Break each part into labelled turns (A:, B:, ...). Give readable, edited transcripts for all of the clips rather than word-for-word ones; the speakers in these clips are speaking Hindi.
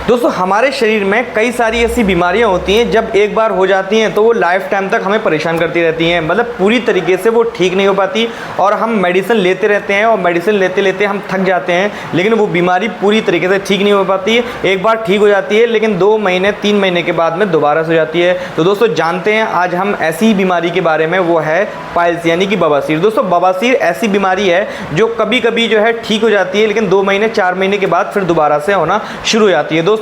A: दोस्तों हमारे शरीर में कई सारी ऐसी बीमारियां होती हैं, जब एक बार हो जाती हैं तो वो लाइफ टाइम तक हमें परेशान करती रहती हैं। मतलब पूरी तरीके से वो ठीक नहीं हो पाती और हम मेडिसिन लेते रहते हैं और मेडिसिन लेते लेते हम थक जाते हैं, लेकिन वो बीमारी पूरी तरीके से ठीक नहीं हो पाती। एक बार ठीक हो जाती है लेकिन 2 महीने 3 महीने के बाद में दोबारा से हो जाती है। तो दोस्तों जानते हैं आज हम ऐसी बीमारी के बारे में, वो है पाइल्स यानी कि बवासीर। दोस्तों बवासीर ऐसी बीमारी है जो कभी कभी जो है ठीक हो जाती है, लेकिन 2 महीने 4 महीने के बाद फिर दोबारा से होना शुरू हो जाती है। दोस्तों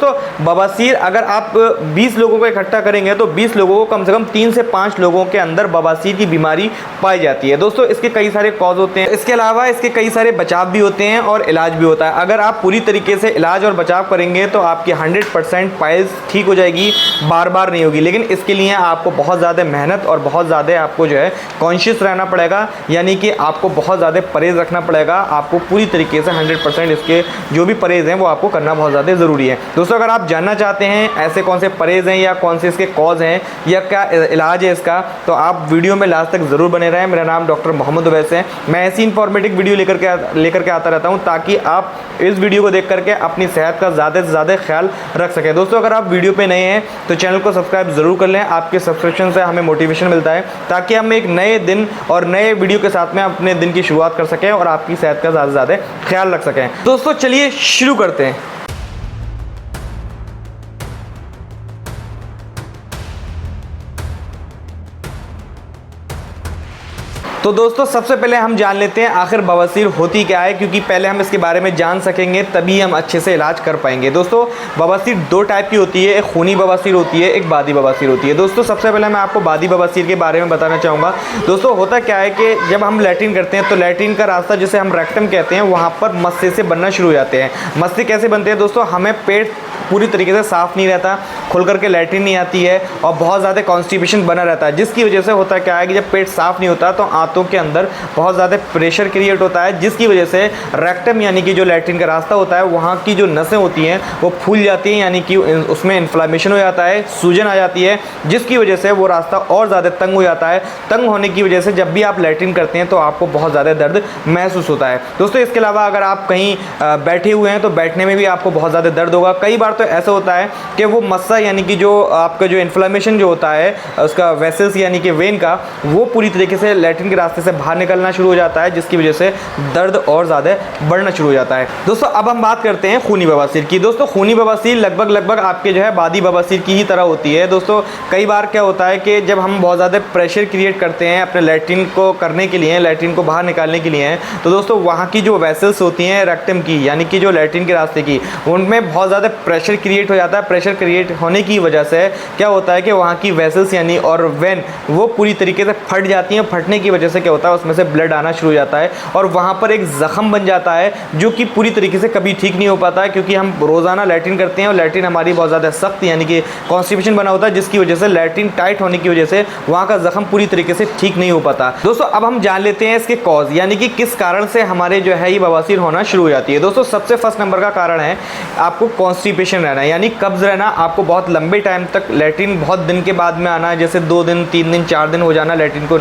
A: बवासीर अगर आप 20 लोगों को इकट्ठा करेंगे तो 20 लोगों को कम से कम 3 से 5 लोगों के अंदर बवासीर की बीमारी पाई जाती है। दोस्तों इसके कई सारे कॉज होते हैं, इसके अलावा इसके कई सारे बचाव भी होते हैं और इलाज भी होता है। अगर आप पूरी तरीके से इलाज और बचाव करेंगे तो आपकी 100% पाइल्स ठीक हो जाएगी, बार बार नहीं होगी। लेकिन इसके लिए आपको बहुत ज़्यादा मेहनत और बहुत ज़्यादा आपको जो है कॉन्शियस रहना पड़ेगा, यानी कि आपको बहुत ज़्यादा परहेज़ रखना पड़ेगा। आपको पूरी तरीके से 100% इसके जो भी परहेज़ हैं वो आपको करना बहुत ज़्यादा ज़रूरी है। दोस्तों अगर आप जानना चाहते हैं ऐसे कौन से परहेज़ हैं या कौन से इसके कॉज हैं या क्या इलाज है इसका, तो आप वीडियो में लास्ट तक ज़रूर बने रहें। मेरा नाम डॉक्टर मोहम्मद उवैस है। मैं ऐसी इंफॉर्मेटिव वीडियो लेकर के आता रहता हूं ताकि आप इस वीडियो को देख करके अपनी सेहत का ज़्यादा से ज़्यादा ख्याल रख सकें। दोस्तों अगर आप वीडियो पे नए हैं तो चैनल को सब्सक्राइब ज़रूर कर लें। आपके सब्सक्रिप्शन से हमें मोटिवेशन मिलता है ताकि हम एक नए दिन और नए वीडियो के साथ में अपने दिन की शुरुआत कर सकें और आपकी सेहत का ज़्यादा से ज़्यादा ख्याल रख सकें। दोस्तों चलिए शुरू करते हैं। तो दोस्तों सबसे पहले हम जान लेते हैं आखिर बवासीर होती क्या है, क्योंकि पहले हम इसके बारे में जान सकेंगे तभी हम अच्छे से इलाज कर पाएंगे। दोस्तों बवासीर 2 टाइप की होती है, एक खूनी बवासीर होती है, एक बादी बवासीर होती है। दोस्तों सबसे पहले मैं आपको बादी बवासीर के बारे में बताना चाहूँगा। दोस्तों होता क्या है कि जब हम लैट्रिन करते हैं तो लैट्रिन का रास्ता जिसे हम रेक्टम कहते हैं वहाँ पर मस्से से बनना शुरू हो जाते हैं। मस्से कैसे बनते हैं दोस्तों, हमें पेट पूरी तरीके से साफ़ नहीं रहता, खुल करके लैट्रिन नहीं आती है और बहुत ज़्यादा कॉन्स्टिपेशन बना रहता है, जिसकी वजह से होता क्या है कि जब पेट साफ़ नहीं होता तो आंतों के अंदर बहुत ज़्यादा प्रेशर क्रिएट होता है, जिसकी वजह से रेक्टम यानी कि जो लैट्रिन का रास्ता होता है वहाँ की जो नसें होती हैं वो फूल जाती हैं, यानी कि उसमें इन्फ्लामेशन हो जाता है, सूजन आ जाती है, जिसकी वजह से वो रास्ता और ज़्यादा तंग हो जाता है। तंग होने की वजह से जब भी आप लैट्रिन करते हैं तो आपको बहुत ज़्यादा दर्द महसूस होता है। दोस्तों इसके अलावा अगर आप कहीं बैठे हुए हैं तो बैठने में भी आपको बहुत ज़्यादा दर्द होगा। कई बार तो ऐसा होता है कि वो मस्सा यानी कि जो आपका जो इन्फ्लामेशन जो होता है उसका वेसल्स यानी कि वेन का, वो पूरी तरीके से लैट्रिन के रास्ते से बाहर निकलना शुरू हो जाता है, जिसकी वजह से दर्द और ज़्यादा बढ़ना शुरू हो जाता है। दोस्तों अब हम बात करते हैं खूनी बवासीर की। दोस्तों खूनी बवासीर लगभग आपके जो है बादी बवासीर की ही तरह होती है। दोस्तों कई बार क्या होता है कि जब हम बहुत ज़्यादा प्रेशर क्रिएट करते हैं अपने लैट्रिन को करने के लिए, लैट्रिन को बाहर निकालने के लिए, तो दोस्तों वहाँ की जो वेसल्स होती हैं रेक्टम की यानी कि जो लैट्रिन के रास्ते की, उनमें बहुत ज़्यादा प्रेशर क्रिएट हो जाता है। प्रेशर क्रिएट होने की वजह से क्या होता है कि वहाँ की वेसल्स यानी और वेन वो पूरी तरीके से फट जाती हैं। फटने की वजह से क्या होता है उसमें से ब्लड आना शुरू हो जाता है और वहाँ पर एक ज़ख्म बन जाता है जो कि पूरी तरीके से कभी ठीक नहीं हो पाता है, क्योंकि हम रोज़ाना लैट्रिन करते हैं और लैट्रिन हमारी बहुत ज़्यादा सख्त यानी कि कॉन्स्टिपेशन बना होता है, जिसकी वजह से लैट्रिन टाइट होने की वजह से वहाँ का ज़ख्म पूरी तरीके से ठीक नहीं हो पाता। दोस्तों अब हम जान लेते हैं इसके कॉज यानी कि किस कारण से हमारे जो है ये बवासीर होना शुरू हो जाती है। दोस्तों सबसे फर्स्ट नंबर का कारण है आपको कॉन्स्टिपेशन रहना यानी कब्ज़ रहना। आपको बहुत लंबे टाइम तक लैट्रिन बहुत दिन के बाद में आना, जैसे 2 दिन 3 दिन 4 दिन हो जाना लैट्रिन को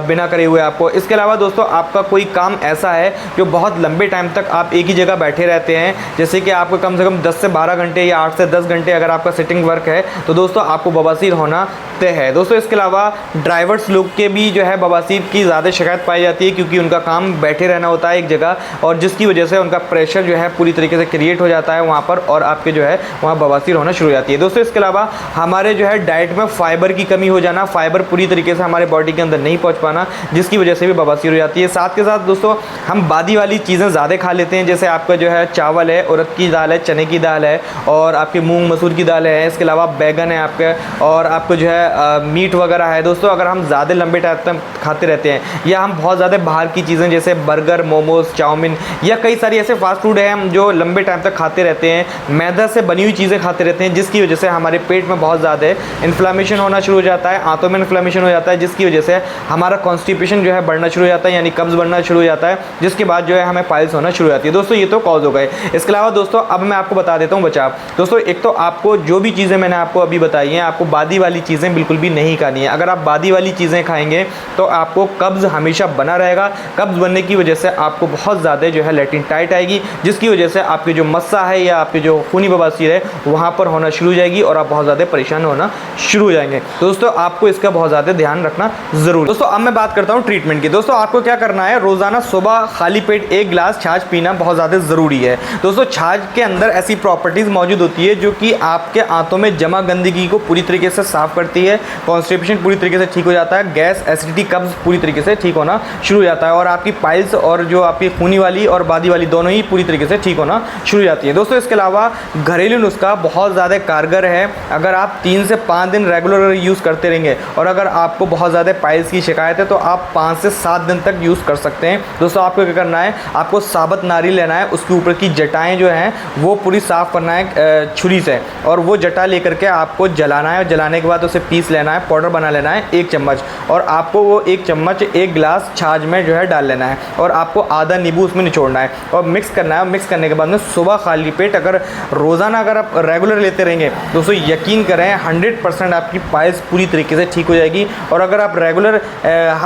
A: बिना करे हुए आपको। इसके अलावा दोस्तों आपका कोई काम ऐसा है जो बहुत लंबे टाइम तक आप एक ही जगह बैठे रहते हैं, जैसे कि आपको कम से कम 10 से 12 घंटे या 8 से 10 घंटे अगर आपका सिटिंग वर्क है तो दोस्तों आपको बवासीर होना तय है। दोस्तों इसके अलावा ड्राइवर्स लोग के भी जो है बवासीर की ज़्यादा शिकायत पाई जाती है, क्योंकि उनका काम बैठे रहना होता है एक जगह और जिसकी वजह से उनका प्रेशर जो है पूरी तरीके से क्रिएट हो जाता है वहाँ पर और आपके जो है वहाँ बवासीर होना शुरू हो जाती है। दोस्तों इसके अलावा हमारे जो है डाइट में फाइबर की कमी हो जाना, फाइबर पूरी तरीके से हमारे बॉडी के अंदर नहीं पहुँच पाना, जिसकी वजह से भी बवासीर हो जाती है। साथ के साथ दोस्तों हम बादी वाली चीज़ें ज़्यादा खा लेते हैं, जैसे आपका जो है चावल है, उड़द की दाल है, चने की दाल है और आपकी मूंग मसूर की दाल है। इसके अलावा बैगन है आपके और आपको जो है मीट वगैरह है। दोस्तों अगर हम ज़्यादा लंबे टाइम तक खाते रहते हैं या हम बहुत ज़्यादा बाहर की चीज़ें जैसे बर्गर, मोमोज, चाउमीन या कई सारी ऐसे फास्ट फूड है हम जो लंबे टाइम तक खाते रहते हैं, मैदा से बनी हुई चीज़ें खाते रहते हैं, जिसकी वजह से हमारे पेट में बहुत ज़्यादा इन्फ्लामेशन होना शुरू हो जाता है, आंतों में इन्फ्लामेशन हो जाता है, जिसकी वजह से हमारा कॉन्स्टिपेशन कॉन्स्टिपेशन जो है बढ़ना शुरू हो जाता है, यानी कब्ज बढ़ना शुरू हो जाता है, जिसके बाद जो है हमें पाइल्स होना शुरू हो जाती है। दोस्तों ये तो कॉज हो गए। इसके अलावा दोस्तों अब मैं आपको बता देता हूँ बचाव। दोस्तों एक तो आपको जो भी चीज़ें मैंने आपको अभी बताई हैं, आपको बादी वाली चीज़ें बिल्कुल भी नहीं खानी है। अगर आप बादी वाली चीज़ें खाएंगे तो आपको कब्ज़ हमेशा बना रहेगा। कब्ज़ बनने की वजह से आपको बहुत ज़्यादा जो है लेटिन टाइट आएगी, जिसकी वजह से आपकी जो मस्सा है या आपके जो खूनी बवासीर है वहाँ पर होना शुरू हो जाएगी और आप बहुत ज़्यादा परेशान होना शुरू हो जाएंगे। दोस्तों आपको इसका बहुत ज़्यादा ध्यान रखना ज़रूर। दोस्तों अब मैं बात करता हूँ ट्रीटमेंट की। दोस्तों आपको क्या करना है, रोज़ाना सुबह खाली पेट 1 गिलास छाछ पीना बहुत ज़्यादा ज़रूरी है। दोस्तों छाछ के अंदर ऐसी प्रॉपर्टीज़ मौजूद होती है जो कि आपके आंतों में जमा गंदगी को पूरी तरीके से साफ़ करती है, कॉन्स्टिपेशन पूरी तरीके से ठीक हो जाता है, गैस एसिडिटी कब्ज़ पूरी तरीके से ठीक होना शुरू हो जाता है और आपकी पाइल्स और जो आपकी खूनी वाली और बादी वाली दोनों ही पूरी तरीके से ठीक होना शुरू हो जाती है। दोस्तों इसके अलावा घरेलू नुस्खा बहुत ज़्यादा कारगर है। अगर आप 3 से 5 दिन रेगुलर यूज़ करते रहेंगे और अगर आपको बहुत ज़्यादा पाइल्स की शिकायत है तो आप 5 से 7 दिन तक यूज़ कर सकते हैं। दोस्तों आपको क्या करना है, आपको साबुत नारियल लेना है, उसके ऊपर की जटाएँ जो हैं वो पूरी साफ़ करना है छुरी से, और वो जटा लेकर के आपको जलाना है। जलाने के बाद उसे पीस लेना है, पाउडर बना लेना है 1 चम्मच, और आपको वो 1 चम्मच 1 गिलास छाछ में जो है डाल लेना है और आपको आधा नींबू उसमें निचोड़ना है और मिक्स करना है। मिक्स करने के बाद में सुबह खाली पेट अगर रोज़ाना अगर आप रेगुलर लेते रहेंगे दोस्तों यकीन करें 100% आपकी पाइल्स पूरी तरीके से ठीक हो जाएगी। और अगर आप रेगुलर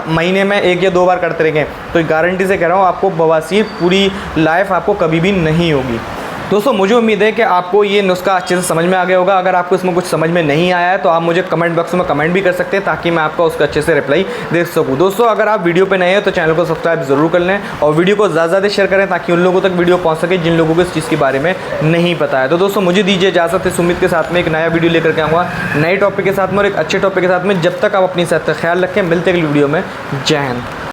A: महीने में 1 या 2 बार करते रहेंगे तो गारंटी से कह रहा हूँ आपको बवासीर पूरी लाइफ आपको कभी भी नहीं होगी। दोस्तों मुझे उम्मीद है कि आपको ये नुस्खा अच्छे से समझ में आ गया होगा। अगर आपको इसमें कुछ समझ में नहीं आया है तो आप मुझे कमेंट बॉक्स में कमेंट भी कर सकते हैं ताकि मैं आपका उसका अच्छे से रिप्लाई दे सकूं। दोस्तों अगर आप वीडियो पे नए हैं तो चैनल को सब्सक्राइब जरूर कर लें और वीडियो को ज़्यादा ज़्यादा शेयर करें ताकि उन लोगों तक वीडियो पहुँच सके जिन लोगों को इस चीज़ के बारे में नहीं पता है। तो दोस्तों मुझे दीजिए इजाज़त, इस उम्मीद के साथ में एक नया वीडियो लेकर के आऊँगा नए टॉपिक के साथ में और एक अच्छे टॉपिक के साथ में। जब तक आप अपनी सेहत का ख्याल रखें, मिलते अगली वीडियो में। जय हिंद।